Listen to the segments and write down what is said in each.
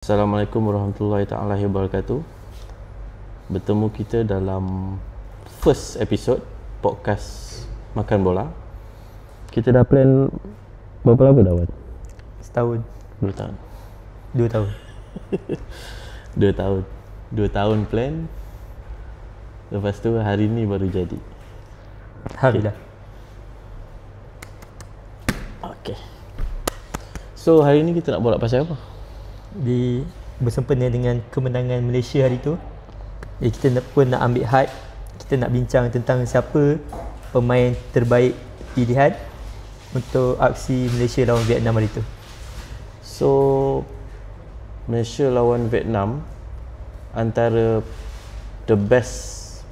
Assalamualaikum warahmatullahi taala wabarakatuh. Bertemu kita dalam first episode podcast Makan Bola. Kita dah plan berapa lama dah, Wan? Setahun. 2 tahun. 2 tahun. 2 tahun. 2 tahun plan. Lepas tu hari ni baru jadi. Alhamdulillah. Okay. So hari ni kita nak borak pasal apa? Bersempena dengan kemenangan Malaysia hari tu, kita pun nak ambil hype. Kita nak bincang tentang siapa pemain terbaik pilihan untuk aksi Malaysia lawan Vietnam hari tu. So Malaysia lawan Vietnam antara the best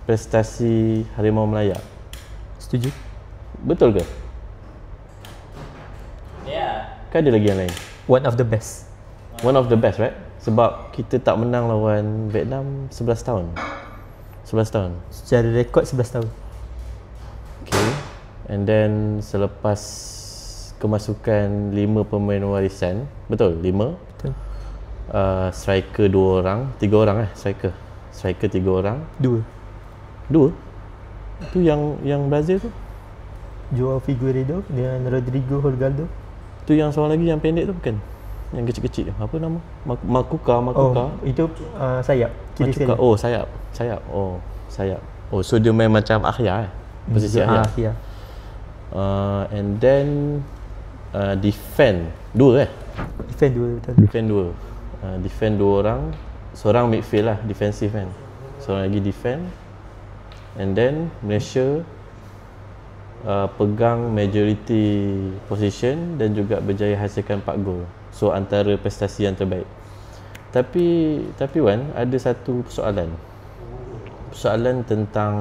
prestasi Harimau Melaya. Setuju? Betul ke? Ya. Kan ada lagi yang lain? One of the best. One of the best, right? Sebab kita tak menang lawan Vietnam 11 tahun. 11 tahun. Secara rekod 11 tahun. Okay. And then selepas kemasukan 5 pemain warisan, betul? 5? Betul. Striker 2 orang, 3 orang striker. Striker 3 orang. 2? Itu yang Brazil tu? Joao Figueiredo dengan Rodrigo Holgaldo. Tu yang seorang lagi yang pendek tu bukan? Yang kecil-kecil tu. Apa nama? Makuka. Oh, itu sayap. Kiri Makuka. sekali. Oh, sayap. Sayap. Oh, so dia main macam Akhya posisi Akhya. Ya. And then defend 2 Defend 2, betul. Defend 2 orang. Seorang midfield lah, defensive kan. Seorang lagi defend. And then Malaysia pegang majority position dan juga berjaya hasilkan 4 gol. So antara prestasi yang terbaik. Tapi Wan, ada satu persoalan tentang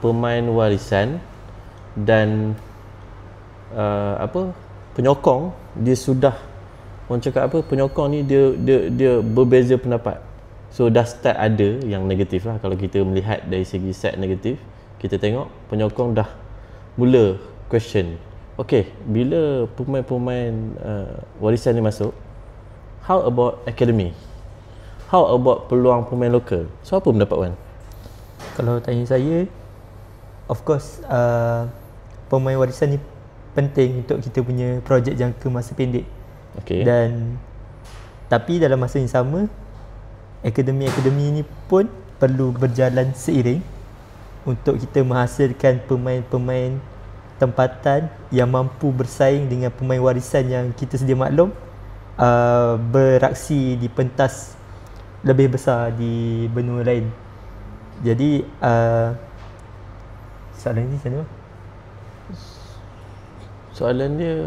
pemain warisan dan penyokong. Dia sudah, orang cakap apa, penyokong ni dia berbeza pendapat. So dah start ada yang negatif lah. Kalau kita melihat dari segi set negatif, kita tengok penyokong dah mula question, okay, bila pemain-pemain warisan ni masuk, how about academy? How about peluang pemain lokal? So apa pendapat Wan? Kalau tanya saya, of course pemain warisan ni penting untuk kita punya projek jangka masa pendek. Okay. Tapi dalam masa yang sama, akademi ni pun perlu berjalan seiring untuk kita menghasilkan pemain-pemain tempatan yang mampu bersaing dengan pemain warisan yang kita sedia maklum beraksi di pentas lebih besar di benua lain. Jadi soalan ni macam mana? Soalan dia,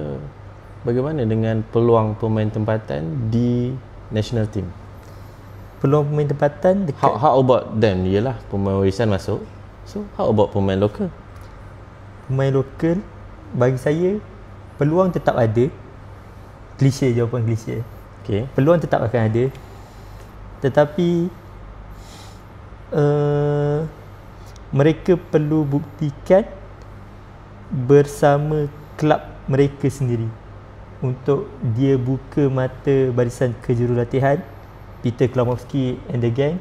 Bagaimana dengan peluang pemain tempatan di national team? peluang pemain tempatan dekat How about them? Yelah, pemain warisan masuk. So how about pemain lokal? pemain lokal, bagi saya peluang tetap ada. Jawapan klise. Okay. Peluang tetap akan ada, tetapi mereka perlu buktikan bersama kelab mereka sendiri untuk dia buka mata barisan kejurulatihan Peter Klamowski and the gang,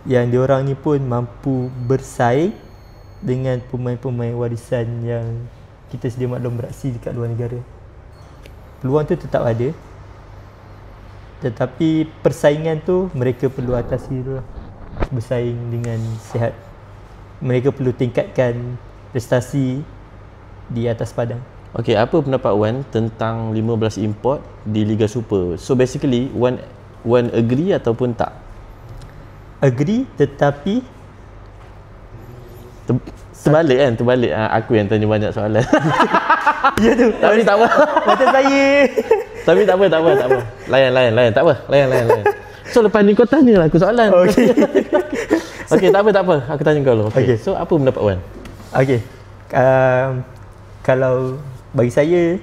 yang diorang ni pun mampu bersaing dengan pemain-pemain warisan yang kita sedia maklum beraksi dekat luar negara. Peluang tu tetap ada, tetapi persaingan tu mereka perlu atasi dulu lah. Bersaing dengan sihat. Mereka perlu tingkatkan prestasi di atas padang. Okay, apa pendapat Wan tentang 15 import di Liga Super? So basically Wan agree ataupun tak? Agree, tetapi Terbalik aku yang tanya banyak soalan. ya tu. Tapi tak apa. Macam saya. Tapi tak apa. Layan. Tak apa. Layan. So lepas ni kau tanyalah aku soalan. Okey. Okey, tak apa. Aku tanya kau dulu. Okey. So apa pendapat Wan? Okey. Kalau bagi saya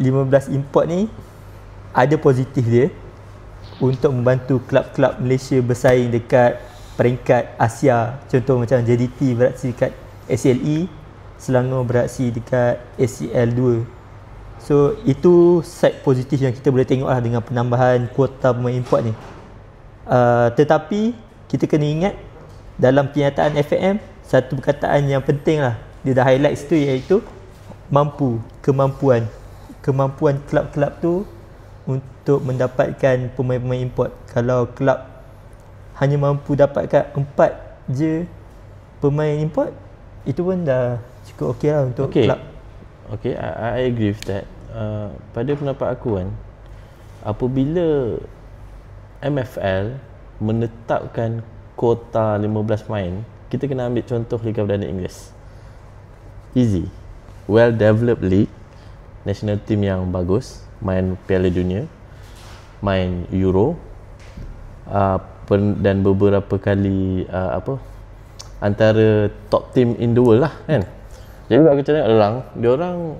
15 import ni ada positif dia untuk membantu klub-klub Malaysia bersaing dekat peringkat Asia. Contoh macam JDT beraksi dekat SLE, Selangor beraksi dekat SCL 2. So itu side positif yang kita boleh tengok lah dengan penambahan kuota pemain import ni. Tetapi kita kena ingat dalam kenyataan FAM, satu perkataan yang penting lah, dia dah highlight situ, iaitu kemampuan kelab-kelab tu untuk mendapatkan pemain-pemain import. Kalau kelab hanya mampu dapatkan 4 je pemain import, itu pun dah cukup okey lah untuk kelab. Okay, I agree with that. Pada pendapat aku kan, apabila MFL menetapkan kuota 15 main, kita kena ambil contoh Liga Perdana Inggeris. Easy, well developed league, national team yang bagus, main Piala Dunia, main Euro, dan beberapa kali antara top team in the world lah kan. Jadi aku cakap diorang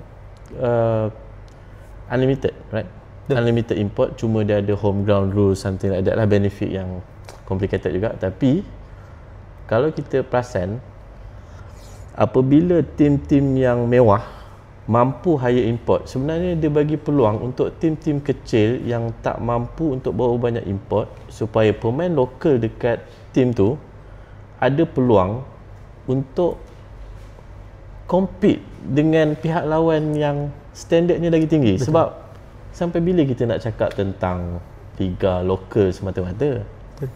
unlimited, right? Unlimited import, cuma dia ada home ground rules, something like that lah, benefit yang complicated juga. Tapi kalau kita perasan, apabila tim-tim yang mewah mampu hire import, sebenarnya dia bagi peluang untuk tim-tim kecil yang tak mampu untuk bawa banyak import, supaya pemain lokal dekat tim tu ada peluang untuk compete dengan pihak lawan yang standardnya lagi tinggi. Betul. Sebab sampai bila kita nak cakap tentang liga lokal semata-mata?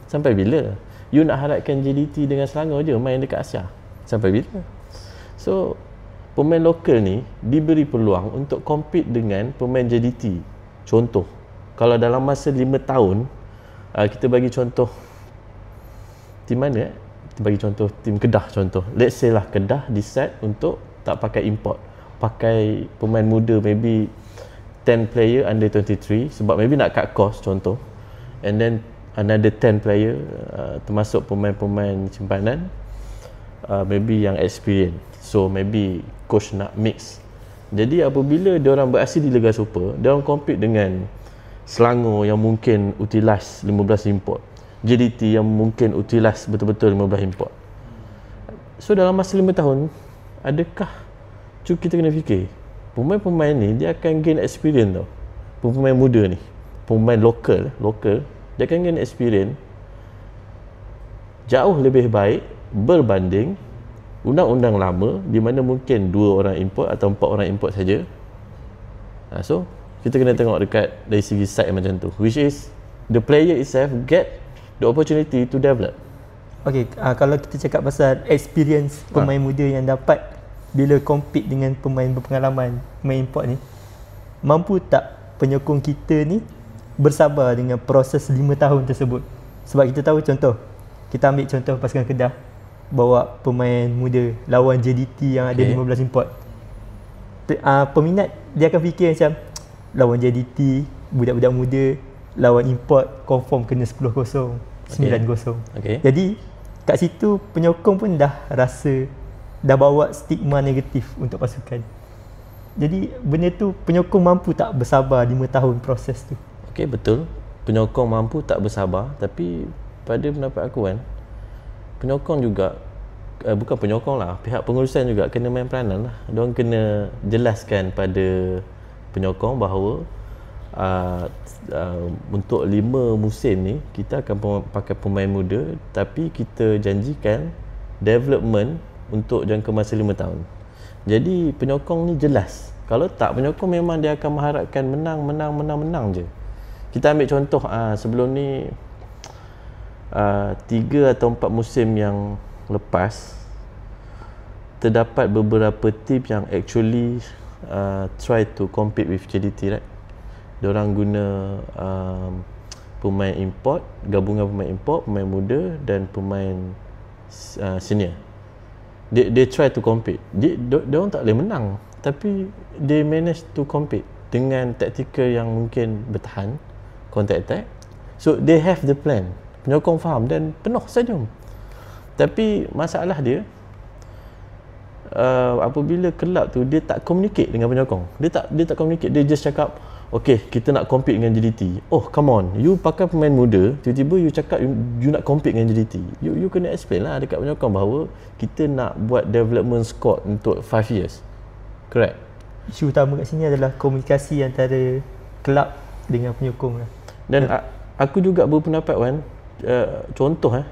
Sampai bila? You nak harapkan JDT dengan Selangor je main dekat Asia? Sampai bila? So, pemain lokal ni diberi peluang untuk compete dengan pemain JDT. Contoh, kalau dalam masa 5 tahun, kita bagi contoh tim mana? Kita bagi contoh tim Kedah contoh. Let's say lah Kedah decide untuk tak pakai import, pakai pemain muda, maybe 10 player under 23, sebab maybe nak cut cost contoh, and then another 10 player termasuk pemain-pemain simpanan, maybe yang experience. So maybe coach nak mix. Jadi apabila diorang beraksi di Liga Super, diorang compete dengan Selangor yang mungkin utilize 15 import, JDT yang mungkin utilize betul-betul 15 import. So dalam masa 5 tahun, adakah kita kena fikir pemain-pemain ni dia akan gain experience tau. Pemain muda ni, pemain lokal, dia akan gain experience jauh lebih baik berbanding undang-undang lama di mana mungkin 2 orang import atau 4 orang import saja. So kita kena tengok dekat dari segi side macam tu, which is the player itself get the opportunity to develop. Okay, kalau kita cakap pasal experience pemain muda yang dapat bila compete dengan pemain berpengalaman, pemain import ni, mampu tak penyokong kita ni bersabar dengan proses 5 tahun tersebut? Sebab kita tahu, contoh, kita ambil contoh pasukan Kedah bawa pemain muda lawan JDT yang ada 15 import. Peminat dia akan fikir macam, lawan JDT, budak-budak muda, lawan import, confirm kena 10-0, 9-0. Jadi kat situ penyokong pun dah rasa, dah bawa stigma negatif untuk pasukan. Jadi benda tu, penyokong mampu tak bersabar 5 tahun proses tu? Okey, betul. Penyokong mampu tak bersabar, tapi pada pendapat aku kan, penyokong juga, bukan penyokong lah, pihak pengurusan juga kena main peranan lah. Diorang kena jelaskan pada penyokong bahawa untuk 5 musim ni kita akan pakai pemain muda, tapi kita janjikan development untuk jangka masa 5 tahun. Jadi penyokong ni jelas. Kalau tak, penyokong memang dia akan mengharapkan menang je. Kita ambil contoh sebelum ni 3 atau 4 musim yang lepas, terdapat beberapa tim yang actually try to compete with JDT, right? Diorang guna pemain import, gabungan pemain import, pemain muda dan pemain senior. They try to compete. Diorang tak boleh menang, tapi they manage to compete dengan taktikal yang mungkin bertahan, counter attack. So they have the plan. Penyokong faham dan penuh senyum. Tapi masalah dia, apabila kelab tu dia tak communicate dengan penyokong. Dia tak communicate. Dia just cakap, okay, kita nak compete dengan JDT. Oh, come on, you pakai pemain muda, tiba-tiba you cakap you nak compete dengan JDT. You kena explain lah dekat penyokong bahawa kita nak buat development squad untuk 5 years. Correct? isu utama kat sini adalah komunikasi antara kelab dengan penyokong lah. Dan aku juga berpendapat Wan, contoh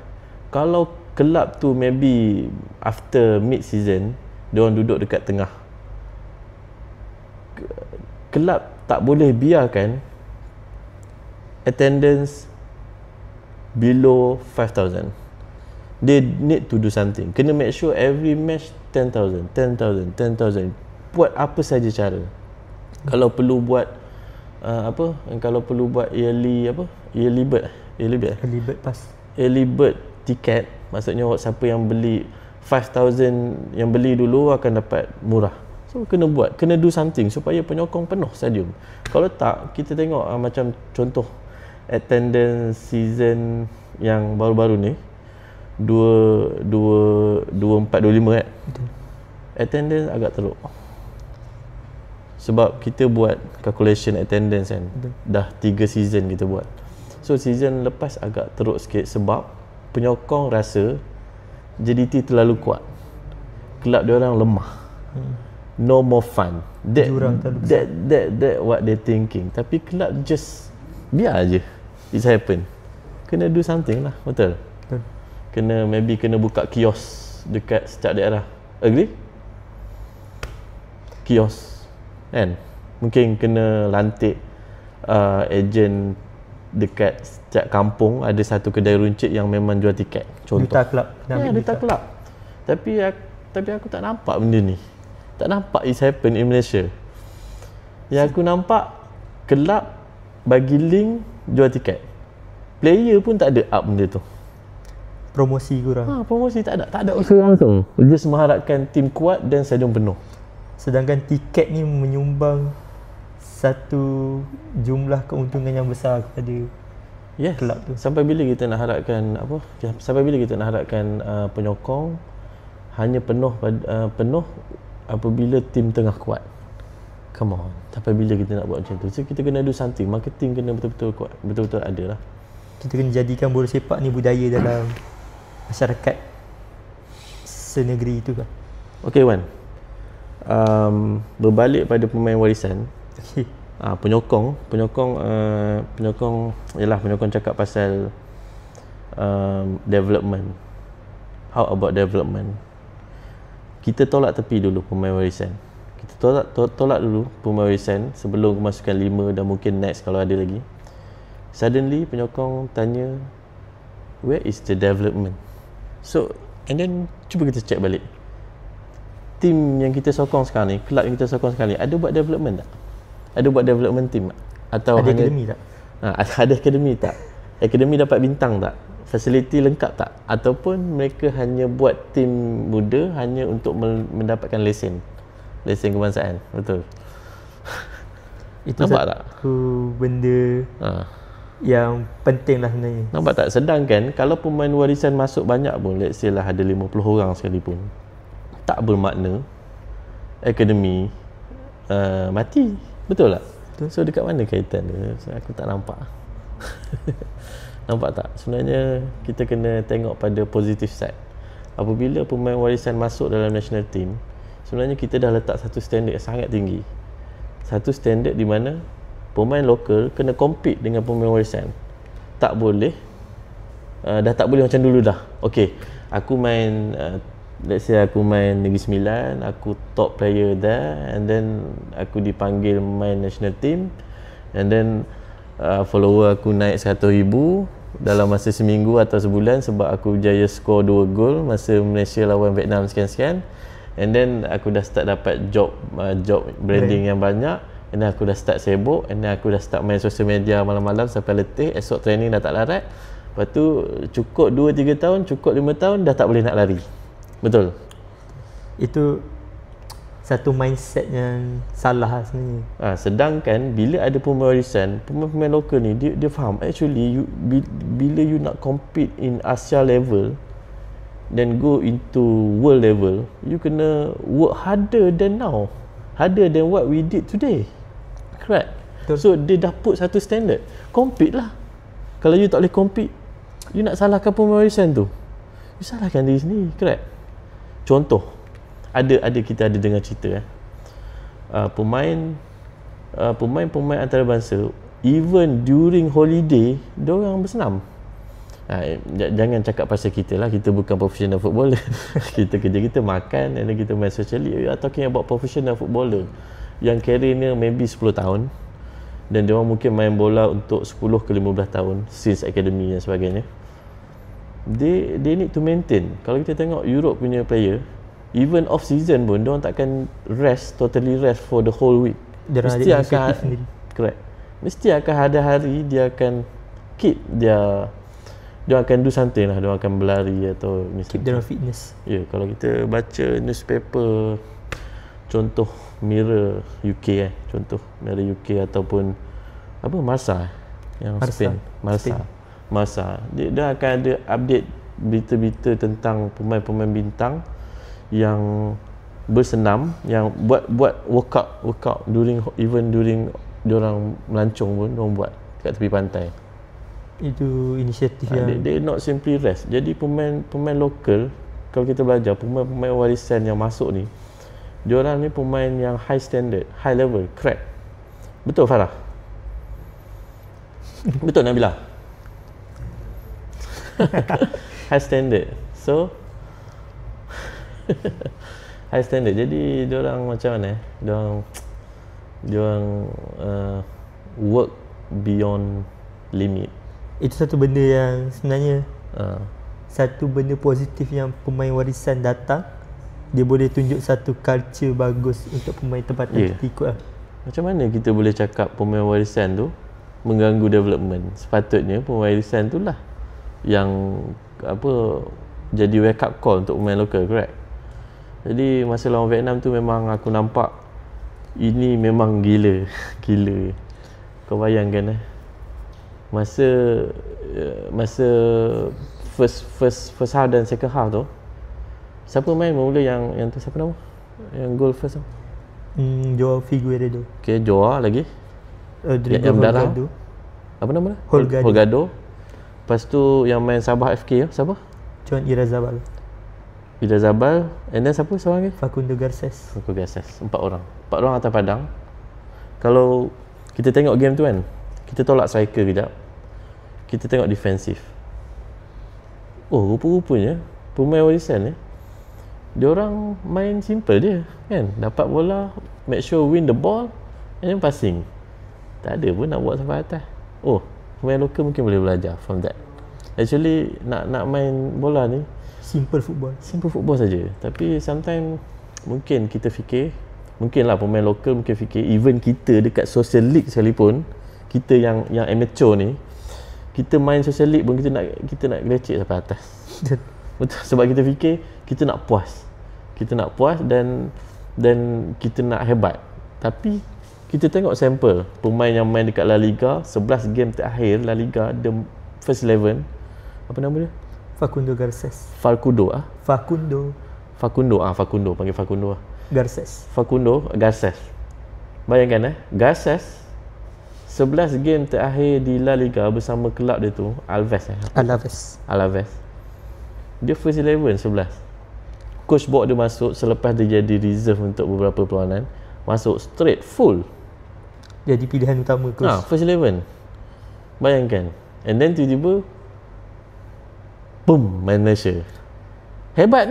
kalau kelab tu maybe after mid season diorang duduk dekat tengah, kelab tak boleh biarkan attendance below 5,000. They need to do something. Kena make sure every match 10,000. Buat apa saja cara. Kalau perlu buat kalau perlu buat early bird pass, early bird tiket, maksudnya siapa yang beli 5,000 yang beli dulu akan dapat murah. So kena buat, kena do something supaya penyokong penuh stadium. Kalau tak, kita tengok macam contoh attendance season yang baru-baru ni 24-25 kan. Betul. Attendance agak teruk. Sebab kita buat calculation attendance kan. Betul. Dah 3 season kita buat. So season lepas agak teruk sikit sebab penyokong rasa JDT terlalu kuat. Kelab dia orang lemah. No more fun. That what they thinking. Tapi kelab just biar aje it happen. Kena do something lah, betul? Betul. Maybe kena buka kios dekat setiap daerah. Agree? Kios kan? Mungkin kena lantik ejen dekat setiap kampung, ada satu kedai runcit yang memang jual tiket. Contoh. Duta kelab. Duta kelab. Tapi aku tak nampak benda ni. Tak nampak it's happen in Malaysia. Yang aku nampak kelab bagi link jual tiket. Player pun tak ada up benda tu. Promosi kurang. Promosi tak ada usaha langsung. Just mengharapkan tim kuat dan stadium penuh. Sedangkan tiket ni menyumbang satu jumlah keuntungan yang besar kepada kelab tu. Sampai bila kita nak harapkan penyokong hanya penuh apabila tim tengah kuat. Come on. Sampai bila kita nak buat macam tu? So kita kena do something. Marketing kena betul-betul kuat. Betul-betul ada lah. Kita kena jadikan bola sepak ni budaya dalam masyarakat senegeri itu kan. Okay Wan, berbalik pada pemain warisan. Okay. Penyokong cakap pasal development. How about development? Kita tolak tepi dulu pemain warisan. Kita tolak dulu pemain warisan sebelum kemasukan 5 dan mungkin next kalau ada lagi. Suddenly penyokong tanya, where is the development? So and then cuba kita check balik, tim yang kita sokong sekarang ni, kelab yang kita sokong sekarang ni, ada buat development tak? Ada buat development team tak? Atau ada akademi tak? Ada akademi tak? Akademi dapat bintang tak? Fasiliti lengkap tak? Ataupun mereka hanya buat tim muda hanya untuk mendapatkan lesen kebangsaan? Betul. Itu nampak tak? Benda yang penting lah sebenarnya. Nampak tak? Sedangkan kalau pemain warisan masuk banyak pun, let's say lah ada 50 orang sekalipun, tak bermakna akademi mati. Betul tak? Betul. So dekat mana kaitan dia? So, aku tak nampak. Nampak tak? Sebenarnya kita kena tengok pada positive side. Apabila pemain warisan masuk dalam national team, sebenarnya kita dah letak satu standard yang sangat tinggi. Satu standard di mana pemain lokal kena compete dengan pemain warisan. Tak boleh dah tak boleh macam dulu dah. Okay, aku main let's say aku main Negeri Sembilan, aku top player there, and then aku dipanggil main national team, and then follower aku naik 100,000 dalam masa seminggu atau sebulan sebab aku berjaya skor 2 gol masa Malaysia lawan Vietnam sekian-sekian, and then aku dah start dapat job branding yang banyak, and then aku dah start sibuk, and then aku dah start main social media malam-malam sampai letih, esok training dah tak larat. Lepas tu cukup 2-3 tahun, cukup 5 tahun dah tak boleh nak lari. Betul. Itu satu mindset yang salah sebenarnya. Sedangkan bila ada pemain warisan, pemain lokal ni dia faham actually bila you nak compete in Asia level then go into world level, you kena work harder than now, harder than what we did today. Correct. Betul. So dia dah put satu standard, compete lah. Kalau you tak boleh compete, you nak salahkan pemain warisan tu, you salahkan diri sendiri. Correct. Contoh, kita ada dengar cerita pemain antarabangsa even during holiday diorang bersenam. Jangan cakap pasal kita lah, kita bukan professional footballer. Kita kerja kita makan and then kita main socially. We are talking about professional footballer yang career-nya maybe 10 tahun dan diorang mungkin main bola untuk 10 ke 15 tahun since academy dan sebagainya. They need to maintain. Kalau kita tengok Europe punya player, even off season pun diorang takkan totally rest for the whole week. Mesti akan sendiri. Correct. Mesti akan ada hari dia akan keep dia akan do something lah, dia akan berlari atau keep their fitness. Kalau kita baca newspaper contoh Mirror UK contoh Mirror UK ataupun apa Marca yang Spain, Marca dia akan ada update berita-berita tentang pemain-pemain bintang yang bersenam, yang buat workout during diorang melancong pun diorang buat kat tepi pantai. Itu inisiatif yang they not simply rest. Jadi pemain lokal, kalau kita belajar pemain warisan yang masuk ni, diorang ni pemain yang high standard, high level, crack. Betul Farah? Betul Nabila? High standard. So high standard. Jadi diorang macam mana? Diorang work beyond limit. Itu satu benda yang sebenarnya satu benda positif yang pemain warisan datang, dia boleh tunjuk satu culture bagus untuk pemain tempatan kita ikut lah. Macam mana kita boleh cakap pemain warisan tu mengganggu development? Sepatutnya pemain warisan tu lah yang jadi wake up call untuk pemain lokal, correct? Jadi masa lawan Vietnam tu memang aku nampak ini memang gila. Kau bayangkan masa first half dan second half tu, siapa main mula yang tu, siapa nama yang goal first tu? Joao Figueiredo. Okay, Joao lagi yang berdarah apa nama dia? Holgado. Lepas tu yang main Sabah FK siapa? John Irazabal, and then siapa seorang lagi? Facundo Garces. 4 orang atas padang. Kalau kita tengok game tu kan, kita tolak striker kejap, kita tengok defensif. Rupa-rupanya pemain warisan diorang main simple je kan, dapat bola, make sure win the ball and then passing. Tak ada pun nak buat sampai atas. Pemain lokal mungkin boleh belajar from that. Actually nak main bola ni simple football saja. Tapi sometimes mungkin kita fikir, mungkinlah pemain lokal mungkin fikir, even kita dekat social league sekalipun, kita yang amateur ni, kita main social league pun kita nak gelecek sampai atas. Betul, sebab kita fikir kita nak puas dan kita nak hebat. Tapi kita tengok sampel pemain yang main dekat La Liga, 11 game terakhir La Liga, the first 11, apa nama dia? Facundo Garces. Facundo, panggil Facundo Garces. Facundo Garces. Bayangkan Garces 11 game terakhir di La Liga bersama kelab dia tu, Alaves. Dia first 11 11. Coach bawa dia masuk selepas dia jadi reserve untuk beberapa perlawanan, masuk straight full. Jadi pilihan utama coach. First 11. Bayangkan. And then tiba-tiba boom, main Malaysia. Hebat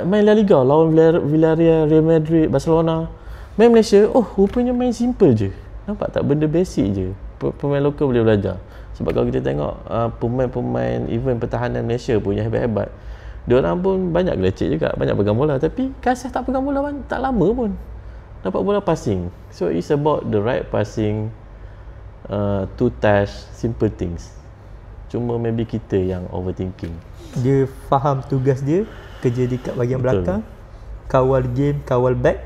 main La Liga lawan Villarreal, Real Madrid, Barcelona. Main Malaysia, rupanya main simple je. Nampak tak, benda basic je. Pemain lokal boleh belajar. Sebab kalau kita tengok pemain-pemain even pertahanan Malaysia pun yang hebat-hebat, diorang pun banyak gelecek juga, banyak pegang bola. Tapi Kasih tak pegang bola pun tak lama pun dapat bola passing. So it's about the right passing, two touch, simple things. Cuma maybe kita yang overthinking. Dia faham tugas dia, kerja dekat bahagian belakang, kawal game, kawal back,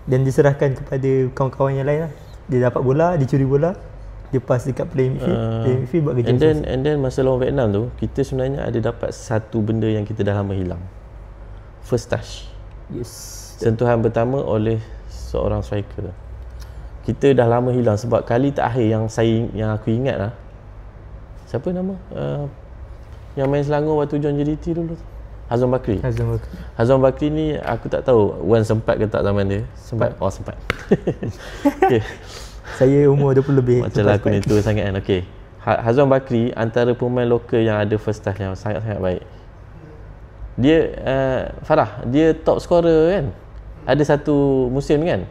dan diserahkan kepada kawan-kawan yang lain lah. Dia dapat bola, dia curi bola, dia pass dekat play midfield, buat kerja. And then masa lawan Vietnam tu, kita sebenarnya ada dapat satu benda yang kita dah lama hilang. First touch. Yes. Sentuhan pertama oleh seorang striker. Kita dah lama hilang sebab kali terakhir yang aku ingat lah, siapa nama? Yang main Selangor waktu John JDT dulu tu. Hazwan Bakri. Hazwan Bakri ni aku tak tahu Wan sempat ke tak zaman dia. Sempat. Oh sempat. Okay. Saya umur 20 lebih. Macam lah aku ni tua sangat kan. Okay. Hazwan Bakri antara pemain lokal yang ada first touch yang sangat-sangat baik. Dia Farah, dia top scorer kan. Ada satu musim kan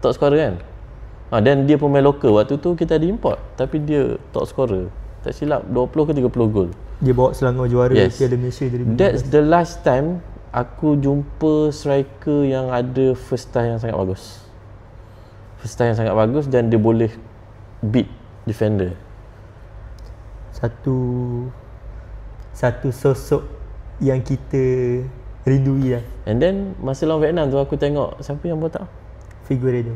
top scorer kan. Dan dia pemain lokal. Waktu tu kita ada import tapi dia top scorer. Tak silap 20 ke 30 gol. Dia bawa Selangor juara Piala Malaysia 2015. That's the last time aku jumpa striker yang ada first touch yang sangat bagus. First touch yang sangat bagus dan dia boleh beat defender. Satu sosok yang kita rindui lah. And then masa lawan Vietnam tu aku tengok siapa yang botak? Figueiredo.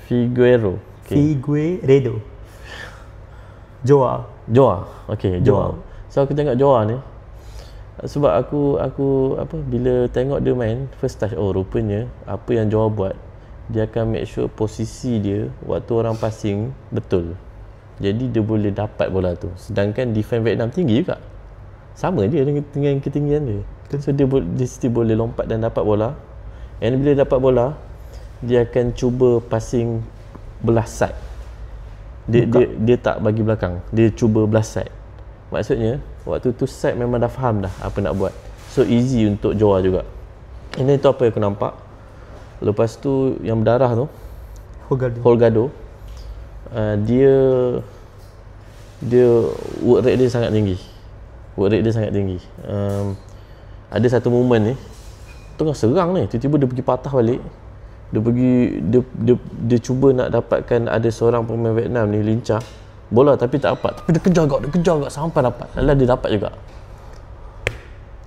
Okay. Figueiredo. Joa. Okay, Joa. So aku tengok Joa ni sebab aku apa bila tengok dia main first touch, oh rupanya apa yang Joa buat, dia akan make sure posisi dia waktu orang passing betul. Jadi dia boleh dapat bola tu. Sedangkan defense Vietnam tinggi juga. Sama dia dengan ketinggian dia. So dia still boleh lompat dan dapat bola. And bila dapat bola, dia akan cuba passing belah side. Dia tak bagi belakang. Dia cuba belah side. Maksudnya waktu tu side memang dah faham dah apa nak buat. So easy untuk Joa juga. Ini tu apa yang aku nampak. Lepas tu yang berdarah tu Holgado. Dia work rate dia sangat tinggi. Ada satu moment ni tengah serang ni, tiba-tiba dia pergi patah balik. Dia cuba nak dapatkan, ada seorang pemain Vietnam ni lincah bola tapi tak dapat. Tapi dia kejar gak sampai dapat. Alah dia dapat juga.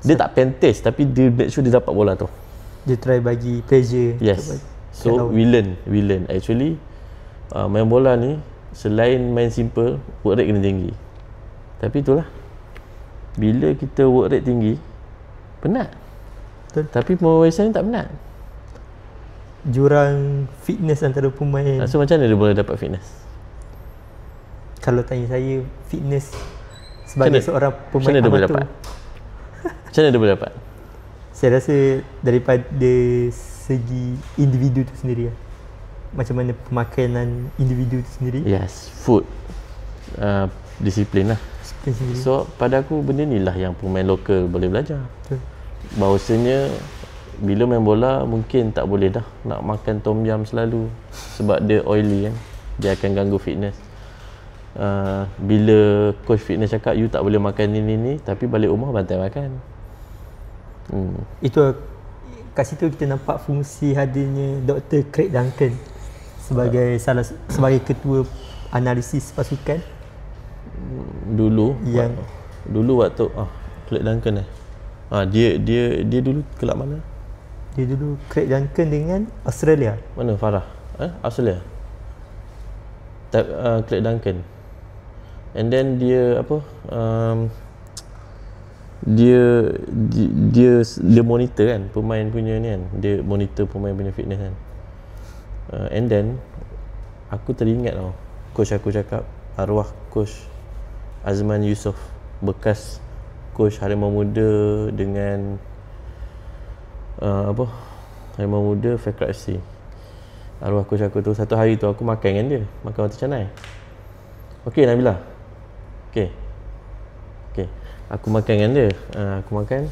Dia tak pentas tapi dia make sure dia dapat bola tu. Dia try bagi pressure. Yes. So we learn actually main bola ni selain main simple, work rate kena tinggi. Tapi itulah, bila kita work rate tinggi penat. Betul. Tapi pemain Western tak penat. Jurang fitness antara pemain. So macam mana dia boleh dapat fitness? Kalau tanya saya, fitness sebagai seorang pemain amatur, macam mana dia boleh dapat? Saya rasa daripada segi individu tu sendiri lah. Macam mana pemakanan individu tu sendiri. Yes, food, disiplin lah. So pada aku benda ni lah yang pemain lokal boleh belajar. Betul. Bahawasanya bila main bola mungkin tak boleh dah nak makan tom yum selalu sebab dia oily kan. Dia akan ganggu fitness. Bila coach fitness cakap you tak boleh makan ni tapi balik rumah bantai makan. Itu kat situ kita nampak fungsi hadirnya Dr. Craig Duncan sebagai ketua analisis pasukan. Dulu waktu Craig Duncan dia dulu kelab mana? Dia dulu Craig Duncan dengan Australia. Mana Farah? Australia. Craig Duncan. And then dia apa? Dia monitor kan pemain punya ni kan. Dia monitor pemain punya fitness kan. And then aku teringat tau, coach aku cakap, arwah coach Azman Yusof, bekas coach Harimau Muda dengan Harimau Muda Fakra FC. Arwah coach aku tu, satu hari tu aku makan dengan dia, makan roti canai. Okey Nabila. Okey. Aku makan dengan dia. Aku makan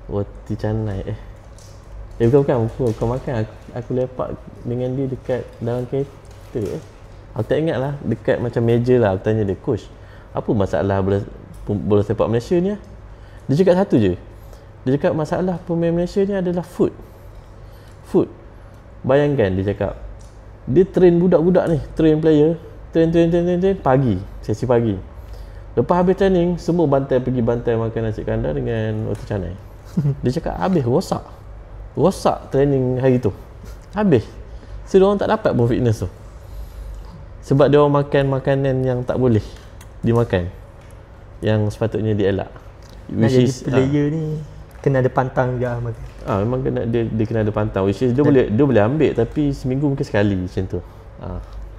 roti canai. Bukan makan. Aku lepak dengan dia dekat dalam kereta. Aku tak ingat lah, dekat macam meja lah. Aku tanya dia, coach, apa masalah bola sepak Malaysia ni? Dia cakap satu je. Dia cakap masalah pemain Malaysia ni adalah food. Bayangkan dia cakap, dia train budak-budak ni, train player, train pagi, sesi pagi. Lepas habis training, semua pergi bantai makan nasi kandar dengan roti canai. Dia cakap habis rosak training hari tu. Habis. So diorang tak dapat pun fitness tu. Sebab diorang makan makanan yang tak boleh dimakan, yang sepatutnya dielak. Nak jadi player ni kena ada pantang juga makan. Memang kena dia kena ada pantang. Which is dia boleh ambil tapi seminggu mungkin sekali macam tu.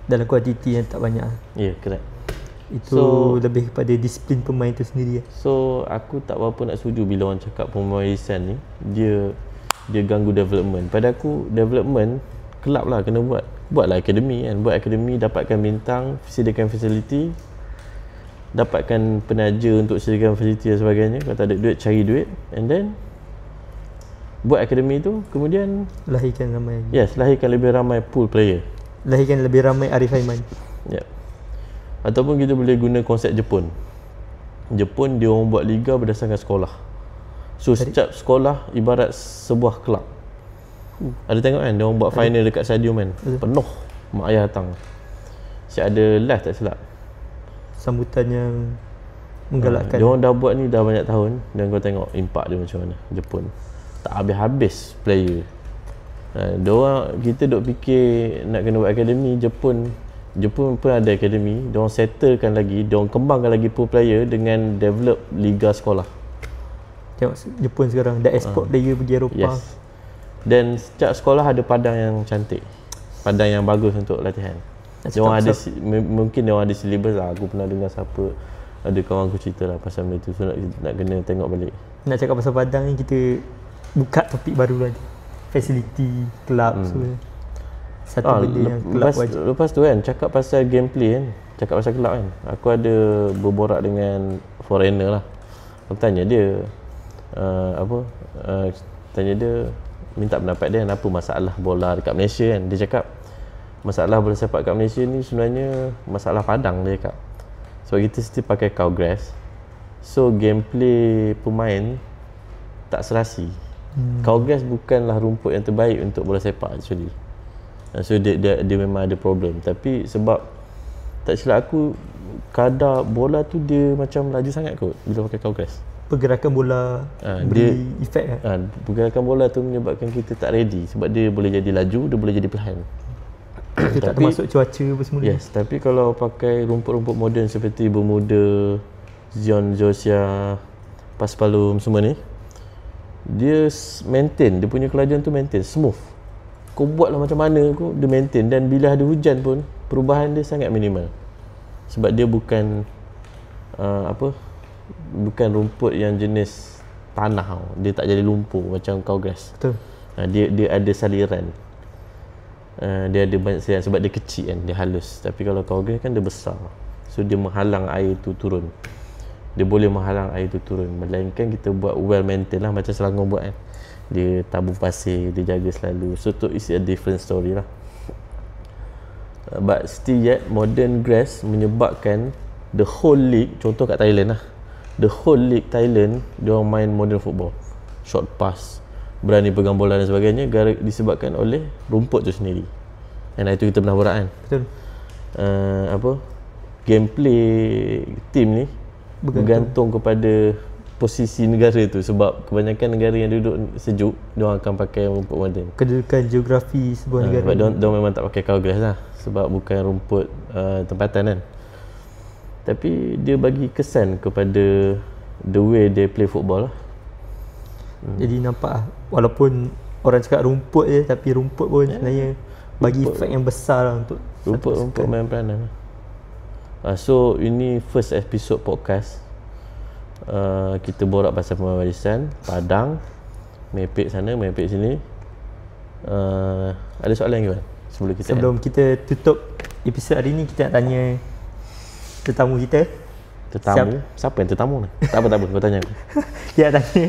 Dalam kuantiti yang tak banyak. Ya, correct. Itu lebih kepada disiplin pemain tu sendiri. So aku tak berapa nak setuju bila orang cakap pemawarisan ni dia ganggu development. Pada aku development kelab lah kena buatlah akademi kan. Buat akademi, dapatkan bintang, sediakan fasiliti, dapatkan penaja untuk sediakan fasiliti dan sebagainya. Kalau tak ada duit, cari duit, and then buat akademi tu, kemudian lahirkan ramai. Yes, lahirkan lebih ramai pool player, lahirkan lebih ramai Arif Aiman. Ya. Ataupun kita boleh guna konsep Jepun. Jepun dia orang buat liga berdasarkan sekolah. So setiap sekolah ibarat sebuah kelab. Ada tengok kan dia orang buat final dekat stadium kan. Penuh mak ayah datang. Siap ada live tak silap. Sambutan yang menggalakkan. Dia orang dah buat ni dah banyak tahun dan kau tengok impak dia macam mana Jepun. Tak habis-habis player. Kita duk fikir nak kena buat akademi. Jepun pun ada akademi, diorang settlekan lagi, diorang kembangkan lagi pool player dengan develop liga sekolah. Tengok Jepun sekarang dah export player pergi Eropah. Yes. Dan setiap sekolah ada padang yang cantik, padang yang bagus untuk latihan. Diorang ada mungkin diorang ada syllabus lah. Aku pernah dengar siapa, ada kawan aku cerita lah pasal benda tu. So nak kena tengok balik. Nak cakap pasal padang ni, kita buka topik baru lagi, facility, club semua. Satu benda yang kelab wajib. Lepas tu kan, cakap pasal gameplay kan, cakap pasal kelab kan, aku ada berborak dengan foreigner lah. Aku tanya dia tanya dia, minta pendapat dia kenapa masalah bola dekat Malaysia kan. Dia cakap masalah bola sepak kat Malaysia ni sebenarnya masalah padang, dia cakap. Sebab kita still pakai cow grass, so gameplay pemain tak serasi. Cow grass bukanlah rumput yang terbaik untuk bola sepak actually. So dia memang ada problem. Tapi sebab tak silap aku, kadar bola tu dia macam laju sangat kot bila pakai cow grass. Pergerakan bola beri efek kan? Pergerakan bola tu menyebabkan kita tak ready. Sebab dia boleh jadi laju, dia boleh jadi perlahan. Itu tak termasuk cuaca apa semua. Yes, tapi kalau pakai rumput-rumput moden seperti Bermuda, Zion Josia, Paspalum semua ni, dia maintain, dia punya kelajuan tu maintain, smooth. Kau buatlah macam mana kau, dia maintain. Dan bila ada hujan pun perubahan dia sangat minimal. Sebab dia bukan bukan rumput yang jenis tanah. Dia tak jadi lumpur macam cow grass. Betul. Dia ada saliran. Dia ada banyak saliran sebab dia kecil kan, dia halus. Tapi kalau cow grass kan dia besar. So dia menghalang air tu turun. Dia boleh menghalang air tu turun. Melainkan kita buat well maintain lah, macam Selangor buat kan. Dia tabur pasir, dia jaga selalu. So tu is a different story lah. But still yet modern grass menyebabkan the whole league, contoh kat Thailand lah, the whole league Thailand dia orang main modern football, short pass, berani pegang bola dan sebagainya, disebabkan oleh rumput tu sendiri. Dan itu kita pernah borak kan. Betul. Gameplay team ni bergantung kepada posisi negara tu. Sebab kebanyakan negara yang duduk sejuk, diorang akan pakai rumput modern. Kedudukan geografi sebuah negara. Sebab diorang memang tak pakai cow grass lah, sebab bukan rumput tempatan kan. Tapi dia bagi kesan kepada the way they play football lah. Jadi nampak lah, walaupun orang cakap rumput je, tapi rumput pun sebenarnya bagi efek yang besar lah untuk rumput main peranan lah. So ini first episode podcast. Kita borak pasal pemawarisan Padang, mepek sana, mepek sini. Ada soalan ke sebelum kita tutup episod hari ni? Kita nak tanya tetamu kita. Siapa yang tetamu ni? Tak apa kau tanya aku. Kita nak tanya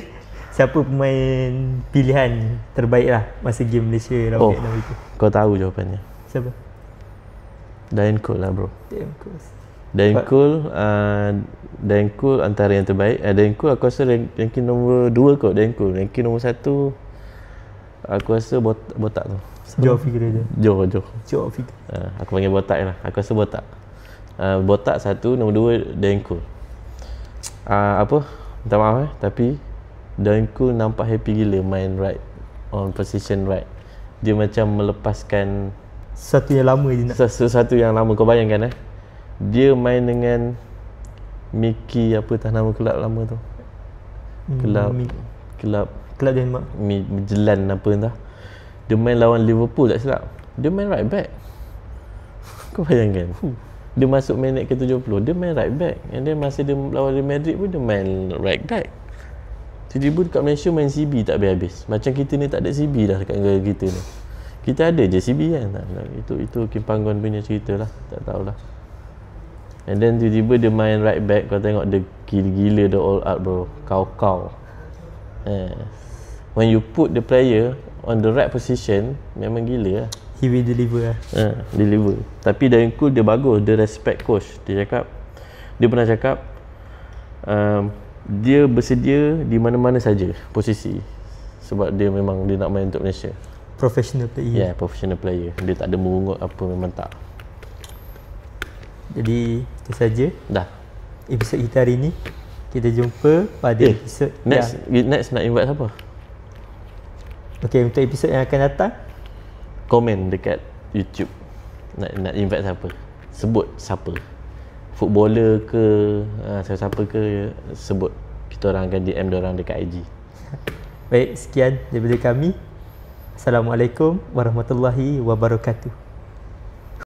siapa pemain pilihan terbaik lah masa game Malaysia lawan Vietnam itu. Kau tahu jawapannya. Siapa? Dayan Kul lah bro. Dayan Kul antara yang terbaik. Dayan Kul aku rasa ranking nombor 2 kot. Dayan Kul ranking nombor 1 aku rasa botak tu. Joe figure dia. Joe figure. Aku panggil botak lah. Aku rasa botak. Botak 1, nombor 2 Dayan Kul. Minta maaf tapi Dayan Kul nampak happy gila main right, on position right. Dia macam melepaskan sesuatu yang lama je nak. Sesuatu yang lama. Kau bayangkan dia main dengan Mickey, apa tak nama kelab lama tu? Kelab Denmark. Midtjylland apa entah. Dia main lawan Liverpool tak silap. Dia main right back. Kau bayangkan. Dia masuk minit ke 70, dia main right back. And then masa dia lawan Real Madrid pun dia main right back. Tiba-tiba dekat Malaysia main CB tak habis-habis. Macam kita ni tak ada CB dah dekat negara kita ni. Kita ada je CB kan. Itu Kim Panggon punya cerita lah. Tak tahulah. And then tiba-tiba dia main right back. Kau tengok dia gila-gila, dia all out bro. Kau. When you put the player on the right position, memang gila lah. He will deliver lah. Deliver. Tapi dari cool dia bagus, dia respect coach. Dia pernah cakap dia bersedia di mana-mana saja posisi. Sebab dia memang dia nak main untuk Malaysia. Professional player. Professional player. Dia tak ada mengungut apa, memang tak. Jadi itu saja Dah. episod kita hari ni. Kita jumpa pada episod next nak invite siapa? Okay, untuk episod yang akan datang, Komen dekat YouTube. Nak invite siapa? Sebut siapa. Footballer ke, siapa ke, sebut. Kita orang akan DM diorang dekat IG. Baik, sekian daripada kami. Assalamualaikum warahmatullahi wabarakatuh.